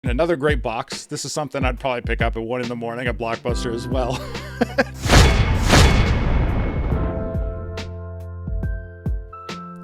And another great box. This is something I'd probably pick up at 1 in the morning at Blockbuster as well.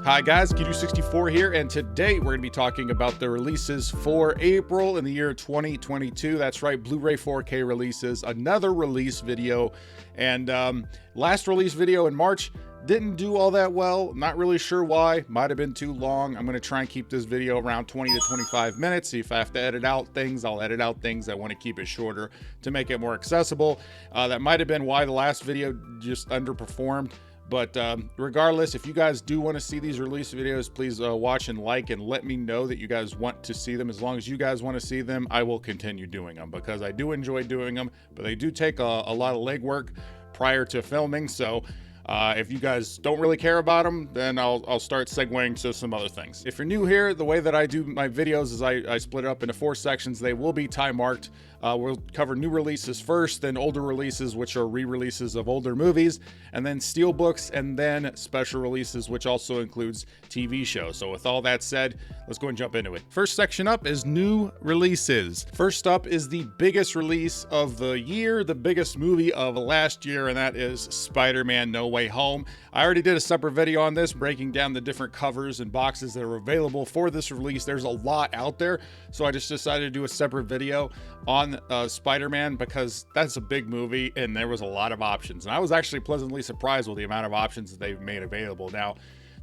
Hi guys, Kidu64 here, and today we're going to be talking about the releases for April in the year 2022. That's right, Blu-ray 4K releases, another release video, and last release video in March didn't do all that well. Not really sure why. Might have been too long. I'm going to try and keep this video around 20 to 25 minutes. See if I have to edit out things, I'll edit out things. I want to keep it shorter to make it more accessible. That might have been why the last video just underperformed. But regardless, if you guys do want to see these release videos, please watch and like and let me know that you guys want to see them. As long as you guys want to see them, I will continue doing them because I do enjoy doing them, but they do take a lot of legwork prior to filming. So if you guys don't really care about them, then I'll start segueing to some other things. If you're new here, the way that I do my videos is I split it up into 4 sections. They will be time marked. We'll cover new releases first, then older releases, which are re-releases of older movies, and then Steelbooks, and then special releases, which also includes TV shows. So with all that said, let's go and jump into it. First section up is new releases. First up is the biggest release of the year, the biggest movie of last year, and that is Spider-Man No Way Home. I already did a separate video on this, breaking down the different covers and boxes that are available for this release. There's a lot out there, so I just decided to do a separate video on Spider-Man because that's a big movie and there was a lot of options. And I was actually pleasantly surprised with the amount of options that they've made available. Now,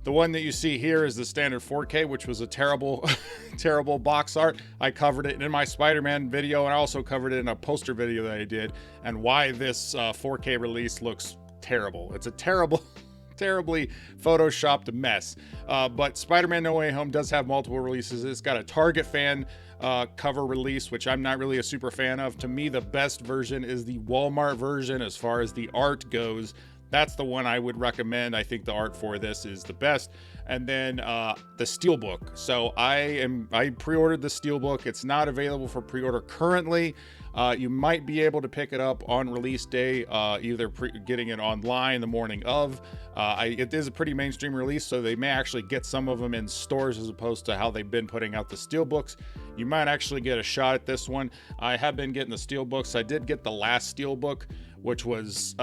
the one that you see here is the standard 4K, which was a terrible, terrible box art. I covered it in my Spider-Man video, and I also covered it in a poster video that I did, and why this 4K release looks terrible. It's a terribly photoshopped mess. But Spider-Man No Way Home does have multiple releases. It's got a Target fan cover release, which I'm not really a super fan of. To me, the best version is the Walmart version as far as the art goes. That's the one I would recommend. I think the art for this is the best. And then the Steelbook. So I pre-ordered the Steelbook. It's not available for pre-order currently. You might be able to pick it up on release day, either getting it online the morning of. It is a pretty mainstream release, so they may actually get some of them in stores as opposed to how they've been putting out the Steelbooks. You might actually get a shot at this one. I have been getting the Steelbooks. I did get the last Steelbook, which was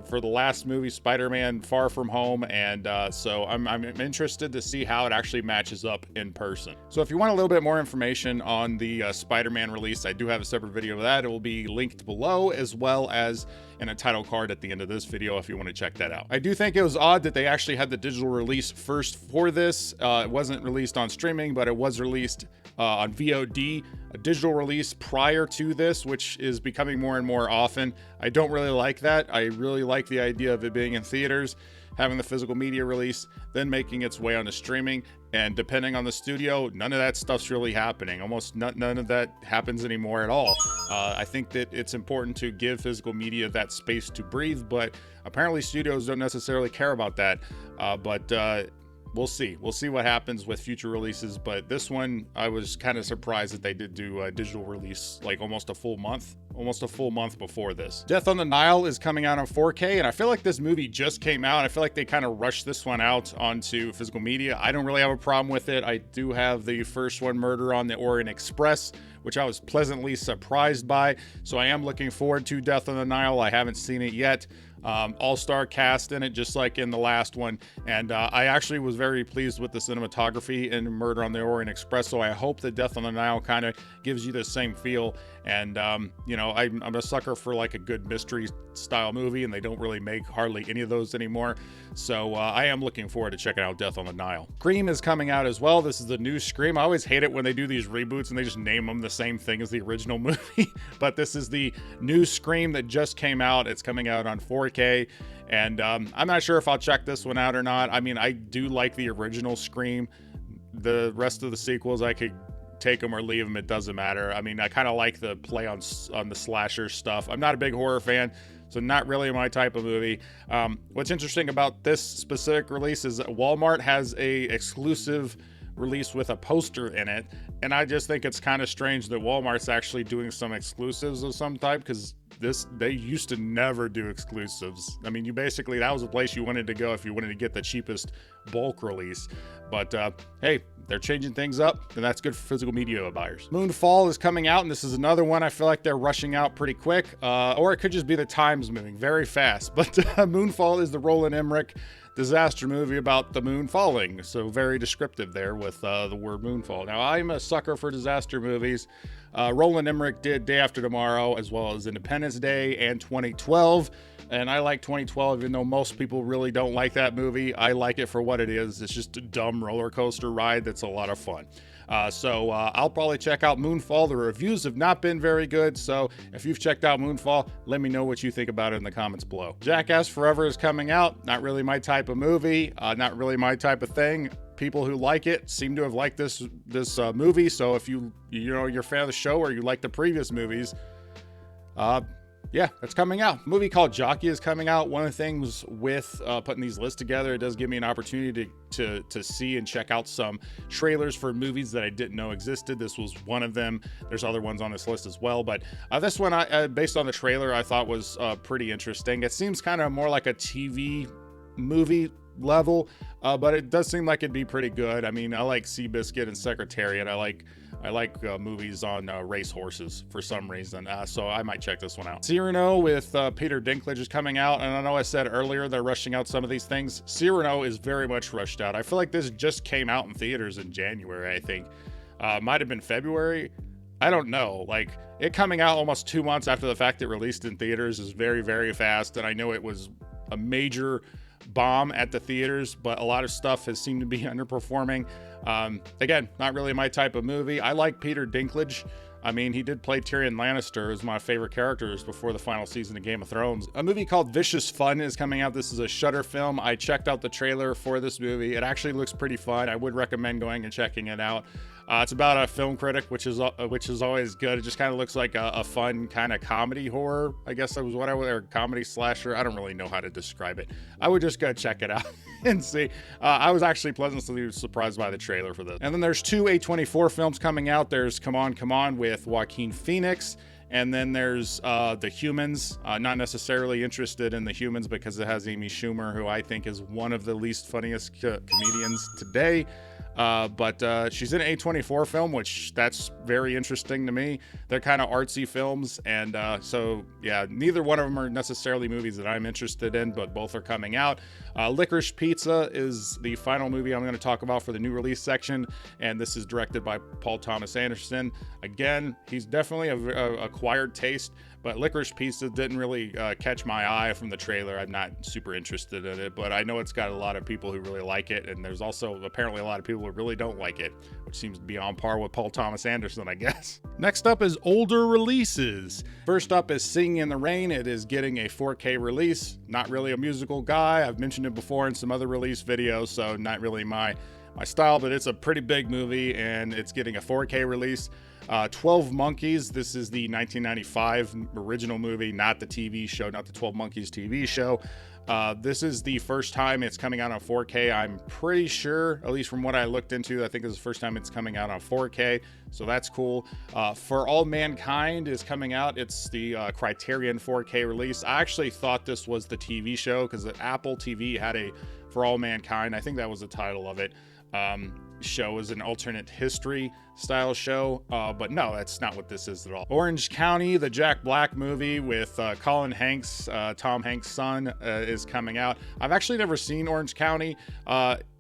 for the last movie, Spider-Man Far From Home, and so I'm interested to see how it actually matches up in person. So if you want a little bit more information on the Spider-Man release, I do have a separate video of that. It will be linked below, as well as in a title card at the end of this video if you want to check that out. I do think it was odd that they actually had the digital release first for this. It wasn't released on streaming, but it was released on VOD, a digital release prior to this, which is becoming more and more often. I don't really like that. I really like the idea of it being in theaters, having the physical media release, then making its way onto streaming. And depending on the studio, none of that stuff's really happening. Almost none of that happens anymore at all. I think that it's important to give physical media that space to breathe, but apparently studios don't necessarily care about that. We'll see. We'll see what happens with future releases, but this one, I was kind of surprised that they did do a digital release like almost a full month before this. Death on the Nile is coming out on 4K, and I feel like this movie just came out. I feel like they kind of rushed this one out onto physical media. I don't really have a problem with it. I do have the first one, Murder on the Orient Express, which I was pleasantly surprised by. So I am looking forward to Death on the Nile. I haven't seen it yet. All-star cast in it, just like in the last one, and I actually was very pleased with the cinematography in Murder on the Orient Express, so I hope that Death on the Nile kind of gives you the same feel. And you know, I'm a sucker for like a good mystery style movie, and they don't really make hardly any of those anymore, so I am looking forward to checking out Death on the Nile. Scream is coming out as well. This is the new Scream. I always hate it when they do these reboots and they just name them the same thing as the original movie, but this is the new Scream that just came out. It's coming out on 4K, and I'm not sure if I'll check this one out or not. I mean, I do like the original Scream. The rest of the sequels, I could take them or leave them, it doesn't matter. I mean, I kind of like the play on the slasher stuff. I'm not a big horror fan, so not really my type of movie. What's interesting about this specific release is that Walmart has a exclusive release with a poster in it, and I just think it's kind of strange that Walmart's actually doing some exclusives of some type, because they used to never do exclusives. I mean, that was the place you wanted to go if you wanted to get the cheapest bulk release. But hey, they're changing things up, and that's good for physical media buyers. Moonfall is coming out, and this is another one I feel like they're rushing out pretty quick, or it could just be the times moving very fast. But Moonfall is the Roland Emmerich disaster movie about the moon falling, so very descriptive there with the word moonfall. Now, I'm a sucker for disaster movies. Roland Emmerich did Day After Tomorrow, as well as Independence Day and 2012. And I like 2012, even though most people really don't like that movie. I like it for what it is. It's just a dumb roller coaster ride that's a lot of fun. So I'll probably check out Moonfall. The reviews have not been very good, so if you've checked out Moonfall, let me know what you think about it in the comments below. Jackass Forever is coming out. Not really my type of movie, not really my type of thing. People who like it seem to have liked this movie, so if you're a fan of the show or you like the previous movies, yeah, it's coming out. A movie called Jockey is coming out. One of the things with putting these lists together, it does give me an opportunity to see and check out some trailers for movies that I didn't know existed. This was one of them. There's other ones on this list as well, but this one, based on the trailer, I thought was pretty interesting. It seems kind of more like a TV movie level, but it does seem like it'd be pretty good. I mean, I like Seabiscuit and Secretariat. I like movies on race horses for some reason, so I might check this one out. Cyrano with Peter Dinklage is coming out, and I know I said earlier they're rushing out some of these things. Cyrano is very much rushed out. I feel like this just came out in theaters in January, I think. Might have been February. I don't know. Like, it coming out almost 2 months after the fact it released in theaters is very, very fast, and I know it was a major bomb at the theaters, but a lot of stuff has seemed to be underperforming. Again, not really my type of movie. I like Peter Dinklage. I mean, he did play Tyrion Lannister as my favorite characters before the final season of Game of Thrones. A movie called Vicious Fun is coming out. This is a Shudder film. I checked out the trailer for this movie. It actually looks pretty fun. I would recommend going and checking it out. It's about a film critic, which is always good. It just kind of looks like a fun kind of comedy horror, I guess that was what I would, or comedy slasher. I don't really know how to describe it. I would just go check it out and see. I was actually pleasantly surprised by the trailer for this. And then there's two A24 films coming out. There's Come On, Come On with Joaquin Phoenix. And then there's The Humans. Not necessarily interested in The Humans because it has Amy Schumer, who I think is one of the least funniest comedians today. But she's in an A24 film, which that's very interesting to me. They're kind of artsy films, and so yeah, neither one of them are necessarily movies that I'm interested in, but both are coming out. Licorice Pizza is the final movie I'm going to talk about for the new release section, and this is directed by Paul Thomas Anderson. Again, he's definitely a acquired taste, but Licorice Pizza didn't really catch my eye from the trailer. I'm not super interested in it, but I know it's got a lot of people who really like it, and there's also apparently a lot of people who really don't like it, which seems to be on par with Paul Thomas Anderson, I guess. Next up is older releases. First up is Singing in the Rain. It is getting a 4K release. Not really a musical guy. I've mentioned it before in some other release videos, so not really my style, but it's a pretty big movie, and it's getting a 4K release. 12 Monkeys. This is the 1995 original movie, not the TV show, not the 12 Monkeys TV show. This is the first time it's coming out on 4K. I'm pretty sure, at least from what I looked into, I think this is the first time it's coming out on 4K, so that's cool. For All Mankind is coming out. It's the Criterion 4K release. I actually thought this was the TV show because the Apple TV had a For All Mankind, I think that was the title of it. Show is an alternate history style show, but no, that's not what this is at all. Orange County, the Jack Black movie with Colin Hanks, Tom Hanks' son, is coming out. I've actually never seen Orange County.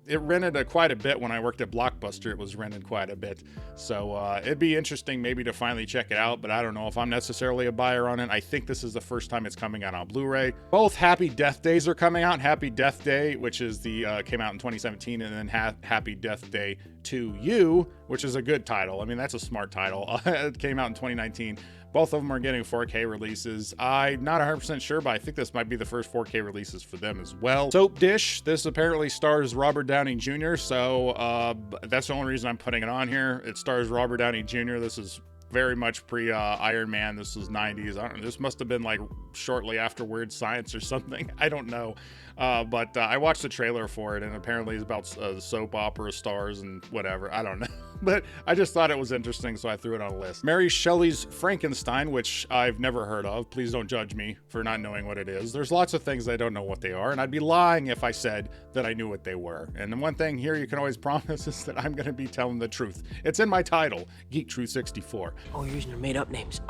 It rented quite a bit when I worked at Blockbuster. It was rented quite a bit, so it'd be interesting maybe to finally check it out, but I don't know if I'm necessarily a buyer on it. I think this is the first time it's coming out on Blu-ray. Both Happy Death Days are coming out. Happy Death Day, which is the came out in 2017, and then Happy Death Day to You, which is a good title. I mean, that's a smart title. It came out in 2019. Both of them are getting 4K releases. I'm not 100% sure, but I think this might be the first 4K releases for them as well. Soap Dish, this apparently stars Robert Downey Jr., so that's the only reason I'm putting it on here. It stars Robert Downey Jr. This is very much pre-Iron Man. This was 90s. I don't know. This must have been like shortly after Weird Science or something. I don't know. But I watched the trailer for it, and apparently it's about soap opera stars and whatever. I don't know. but I just thought it was interesting, so I threw it on a list. Mary Shelley's Frankenstein, which I've never heard of. Please don't judge me for not knowing what it is. There's lots of things I don't know what they are, and I'd be lying if I said that I knew what they were. And the one thing here you can always promise is that I'm going to be telling the truth. It's in my title, Geek Truth 64. Oh, you're using your made-up names.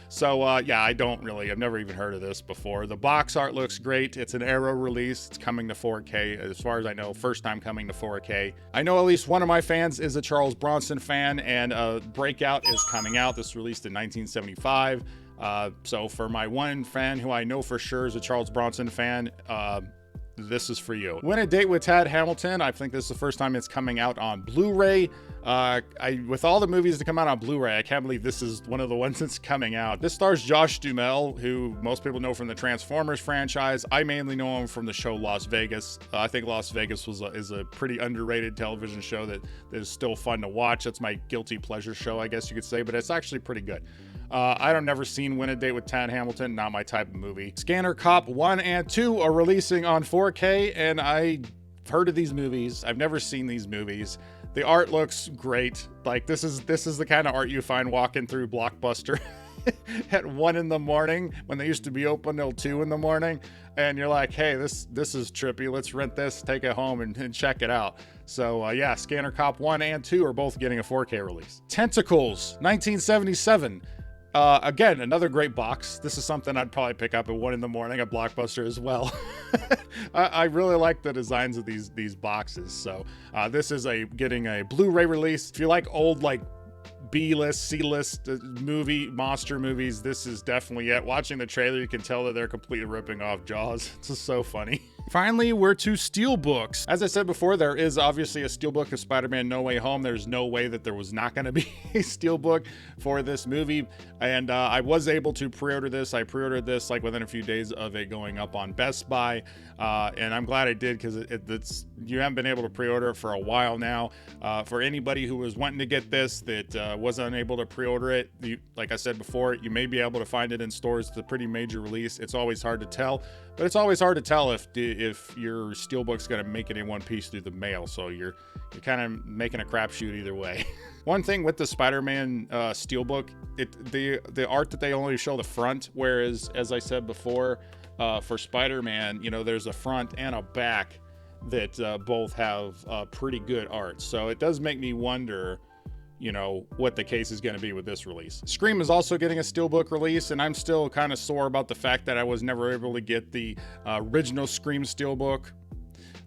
So, yeah, I've never even heard of this before. The box art looks great. It's an Arrow release. It's coming to 4K. As far as I know, first time coming to 4K. I know at least one of my fans is a Charles Bronson fan, and Breakout is coming out. This released in 1975. So for my one fan who I know for sure is a Charles Bronson fan, this is for you. Win a Date with Tad Hamilton. I think this is the first time it's coming out on Blu-ray. With all the movies that come out on Blu-ray, I can't believe this is one of the ones that's coming out. This stars Josh Duhamel, who most people know from the Transformers franchise. I mainly know him from the show Las Vegas. I think Las Vegas is a pretty underrated television show that is still fun to watch. That's my guilty pleasure show, I guess you could say, but it's actually pretty good. I've never seen Win a Date with Tad Hamilton, not my type of movie. Scanner Cop 1 and 2 are releasing on 4K, and I've heard of these movies. I've never seen these movies. The art looks great. Like, this is the kind of art you find walking through Blockbuster at 1 in the morning when they used to be open till 2 in the morning, and you're like, hey, this is trippy. Let's rent this, take it home, and check it out. So yeah, Scanner Cop 1 and 2 are both getting a 4K release. Tentacles, 1977. Again, another great box. This is something I'd probably pick up at 1 in the morning at Blockbuster as well. I really like the designs of these boxes. So this is getting a Blu-ray release. If you like old B-list, C-list monster movies, this is definitely it. Watching the trailer, you can tell that they're completely ripping off Jaws. It's just so funny. Finally, we're to Steelbooks. As I said before, there is obviously a Steelbook of Spider-Man No Way Home. There's no way that there was not going to be a Steelbook for this movie. And I was able to pre-order this. I pre-ordered this within a few days of it going up on Best Buy. And I'm glad I did, because you haven't been able to pre-order it for a while now. For anybody who was wanting to get this that wasn't able to pre-order it, like I said before, you may be able to find it in stores. It's a pretty major release. It's always hard to tell. But it's always hard to tell if your Steelbook's going to make it in one piece through the mail. So you're kind of making a crapshoot either way. One thing with the Spider-Man Steelbook, the art that they only show the front, whereas, as I said before, for Spider-Man, there's a front and a back that both have pretty good art. So it does make me wonder, what the case is going to be with this release. Scream is also getting a Steelbook release, and I'm still kind of sore about the fact that I was never able to get the original Scream Steelbook.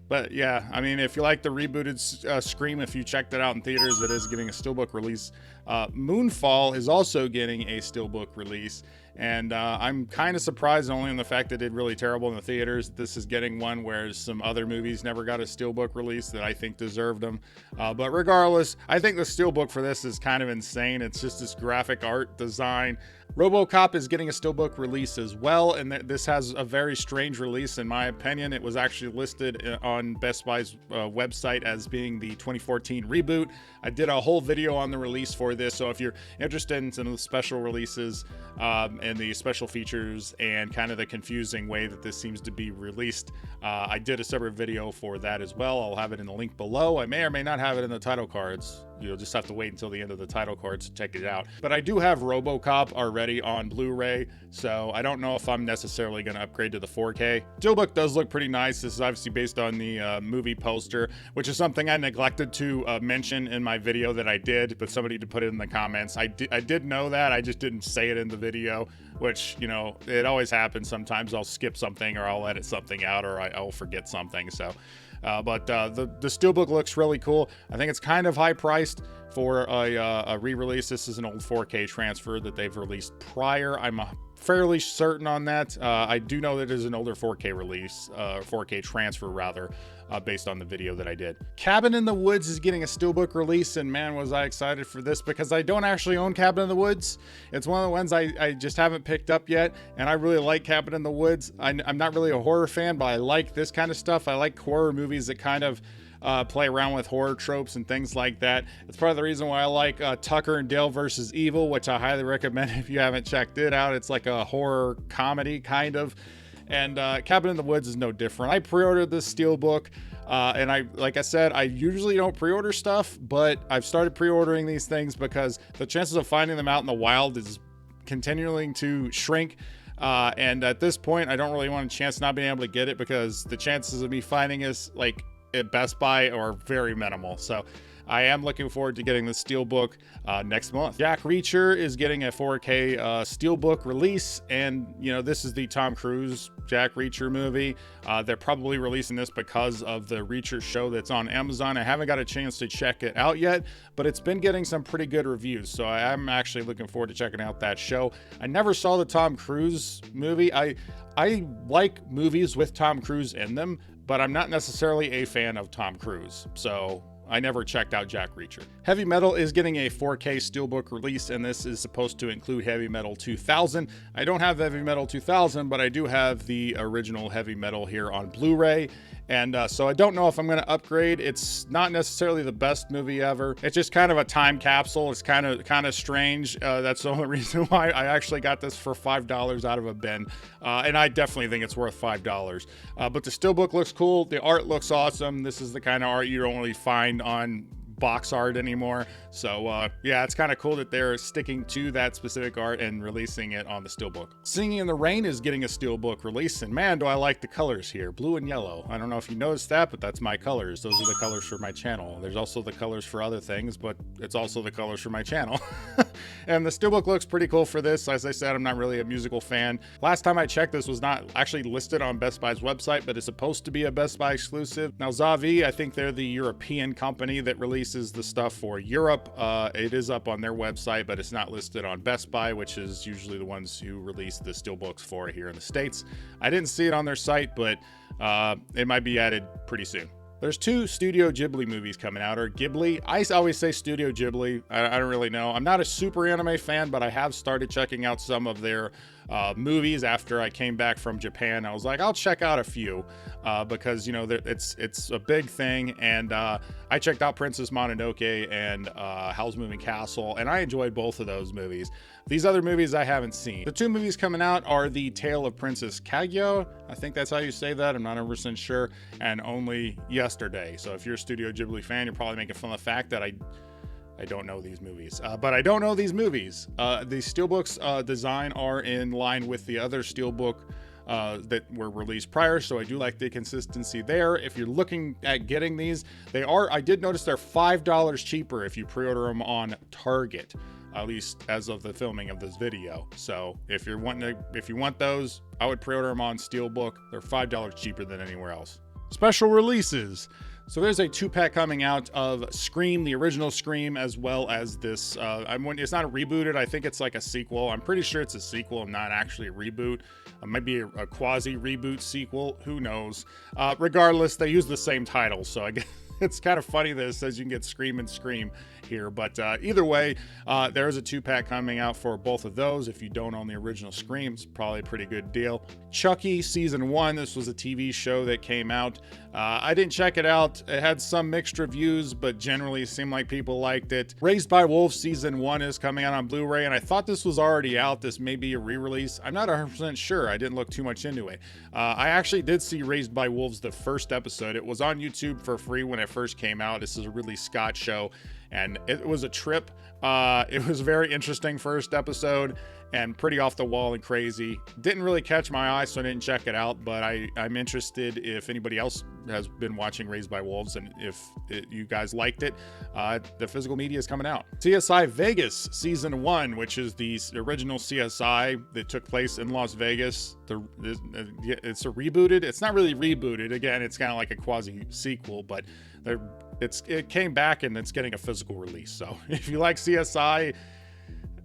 But yeah, I mean, if you like the rebooted Scream, if you checked it out in theaters, it is getting a Steelbook release. Moonfall is also getting a Steelbook release, and I'm kind of surprised only in the fact that it did really terrible in the theaters. This is getting one, whereas some other movies never got a Steelbook release that I think deserved them. But regardless, I think the Steelbook for this is kind of insane. It's just this graphic art design. Robocop is getting a Steelbook release as well, and this has a very strange release in my opinion. It was actually listed on Best Buy's website as being the 2014 reboot. I did a whole video on the release for this, so if you're interested in some of the special releases and the special features and kind of the confusing way that this seems to be released, I did a separate video for that as well. I'll have it in the link below. I may or may not have it in the title cards. You'll just have to wait until the end of the title cards to check it out. But I do have Robocop already on Blu-ray, so I don't know if I'm necessarily going to upgrade to the 4K. Steelbook does look pretty nice. This is obviously based on the movie poster, which is something I neglected to mention in my video that I did, but somebody did put it in the comments. I did know that, I just didn't say it in the video, which, it always happens. Sometimes I'll skip something, or I'll edit something out, or I'll forget something, so... But the Steelbook looks really cool. I think it's kind of high priced for a re-release. This is an old 4K transfer that they've released prior. I'm fairly certain on that. I do know that it is an older 4K release, 4K transfer rather, based on the video that I did. Cabin in the Woods is getting a Steelbook release, and man, was I excited for this, because I don't actually own Cabin in the Woods. It's one of the ones I just haven't picked up yet, and I really like Cabin in the Woods. I'm not really a horror fan, but I like this kind of stuff. I like horror movies that kind of play around with horror tropes and things like that. It's part of the reason why I like Tucker and Dale versus Evil, which I highly recommend if you haven't checked it out. It's like a horror comedy kind of. And Cabin in the Woods is no different. I pre-ordered this Steelbook, and like I said, I usually don't pre-order stuff, but I've started pre-ordering these things because the chances of finding them out in the wild is continuing to shrink. And at this point, I don't really want a chance not being able to get it because the chances of me finding this like at Best Buy are very minimal. So I am looking forward to getting the Steelbook next month. Jack Reacher is getting a 4K Steelbook release, and you know, this is the Tom Cruise Jack Reacher movie. They're probably releasing this because of the Reacher show that's on Amazon. I haven't got a chance to check it out yet, but it's been getting some pretty good reviews, so I am actually looking forward to checking out that show. I never saw the Tom Cruise movie. I like movies with Tom Cruise in them, but I'm not necessarily a fan of Tom Cruise, so I never checked out Jack Reacher. Heavy Metal is getting a 4K Steelbook release, and this is supposed to include Heavy Metal 2000. I don't have Heavy Metal 2000, but I do have the original Heavy Metal here on Blu-ray. And so I don't know if I'm going to upgrade. It's not necessarily the best movie ever. It's just kind of a time capsule. It's kind of strange. That's the only reason why I actually got this for $5 out of a bin. And I definitely think it's worth $5. But the Steelbook looks cool. The art looks awesome. This is the kind of art you don't really find on box art anymore. So yeah, it's kind of cool that they're sticking to that specific art and releasing it on the Steelbook. Singing in the Rain is getting a Steelbook release, and man, do I like the colors here, blue and yellow. I don't know if you noticed that, but that's my colors. Those are the colors for my channel. There's also the colors for other things, but it's also the colors for my channel. And the Steelbook looks pretty cool for this. As I said, I'm not really a musical fan. Last time I checked, this was not actually listed on Best Buy's website, but it's supposed to be a Best Buy exclusive. Now Zavi, I think they're the European company that releases the stuff for Europe. It is up on their website, but it's not listed on Best Buy, which is usually the ones who release the Steelbooks for here in the States. I didn't see it on their site, but it might be added pretty soon. There's 2 Studio Ghibli movies coming out, or Ghibli. I always say Studio Ghibli. I don't really know. I'm not a super anime fan, but I have started checking out some of their movies after I came back from Japan. I was like, I'll check out a few because, you know, it's a big thing. And I checked out Princess Mononoke and Howl's Moving Castle, and I enjoyed both of those movies. These other movies I haven't seen. The 2 movies coming out are The Tale of Princess Kaguya. I think that's how you say that. I'm not 100% sure. And Only Yesterday. So if you're a Studio Ghibli fan, you're probably making fun of the fact that I don't know these movies, but I don't know these movies. The Steelbooks design are in line with the other Steelbook that were released prior, so I do like the consistency there. If you're looking at getting these, I did notice they're $5 cheaper if you pre-order them on Target, at least as of the filming of this video. So if you want those, I would pre-order them on Steelbook. They're $5 cheaper than anywhere else. Special releases. So there's a 2-pack coming out of Scream, the original Scream, as well as this. It's not a rebooted. I think it's like a sequel. I'm pretty sure it's a sequel and not actually a reboot. It might be a quasi-reboot sequel. Who knows? Regardless, they use the same title, so I guess it's kind of funny that it says you can get Scream and Scream here, but either way, there is a 2-pack coming out for both of those. If you don't own the original Scream, it's probably a pretty good deal. Chucky Season 1, this was a TV show that came out. I didn't check it out. It had some mixed reviews, but generally it seemed like people liked it. Raised by Wolves Season 1 is coming out on Blu-ray, and I thought this was already out. This may be a re-release. I'm not 100% sure. I didn't look too much into it. I actually did see Raised by Wolves, the first episode. It was on YouTube for free when it first came out. This is a Ridley Scott show, and it was a trip. It was a very interesting first episode and pretty off the wall and crazy. Didn't really catch my eye, so I didn't check it out, but I'm interested if anybody else has been watching Raised by Wolves, and if you guys liked it. The physical media is coming out. CSI Vegas Season 1, which is the original CSI that took place in Las Vegas. It's a rebooted. It's not really rebooted. Again, it's kind of like a quasi-sequel, but it came back and it's getting a physical release. So if you like CSI,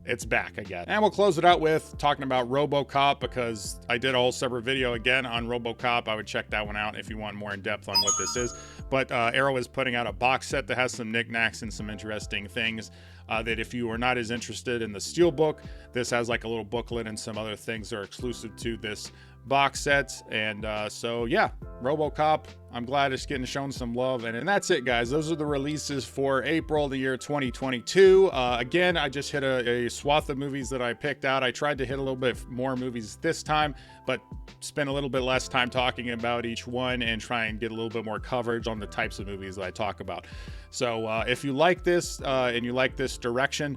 it's back again. And we'll close it out with talking about Robocop, because I did a whole separate video again on Robocop. I would check that one out if you want more in depth on what this is. But Arrow is putting out a box set that has some knickknacks and some interesting things that if you are not as interested in the Steelbook, this has like a little booklet and some other things that are exclusive to this box set. And so yeah, Robocop, I'm glad it's getting shown some love. And that's it, guys. Those are the releases for April, the year 2022. Again, I just hit a swath of movies that I picked out. I tried to hit a little bit more movies this time, but spend a little bit less time talking about each one and try and get a little bit more coverage on the types of movies that I talk about. So if you like this and you like this direction,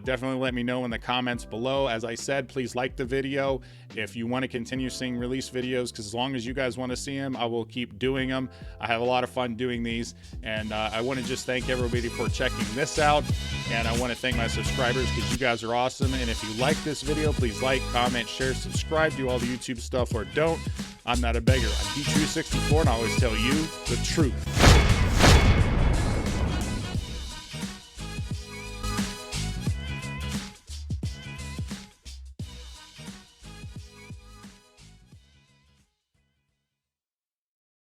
definitely let me know in the comments below. As I said, please like the video if you want to continue seeing release videos, because as long as you guys want to see them, I will keep doing them. I have a lot of fun doing these, and I want to just thank everybody for checking this out, and I want to thank my subscribers because you guys are awesome. And if you like this video, please like, comment, share, subscribe, do all the YouTube stuff, or don't. I'm not a beggar. I'm D-True 64, and I always tell you the truth.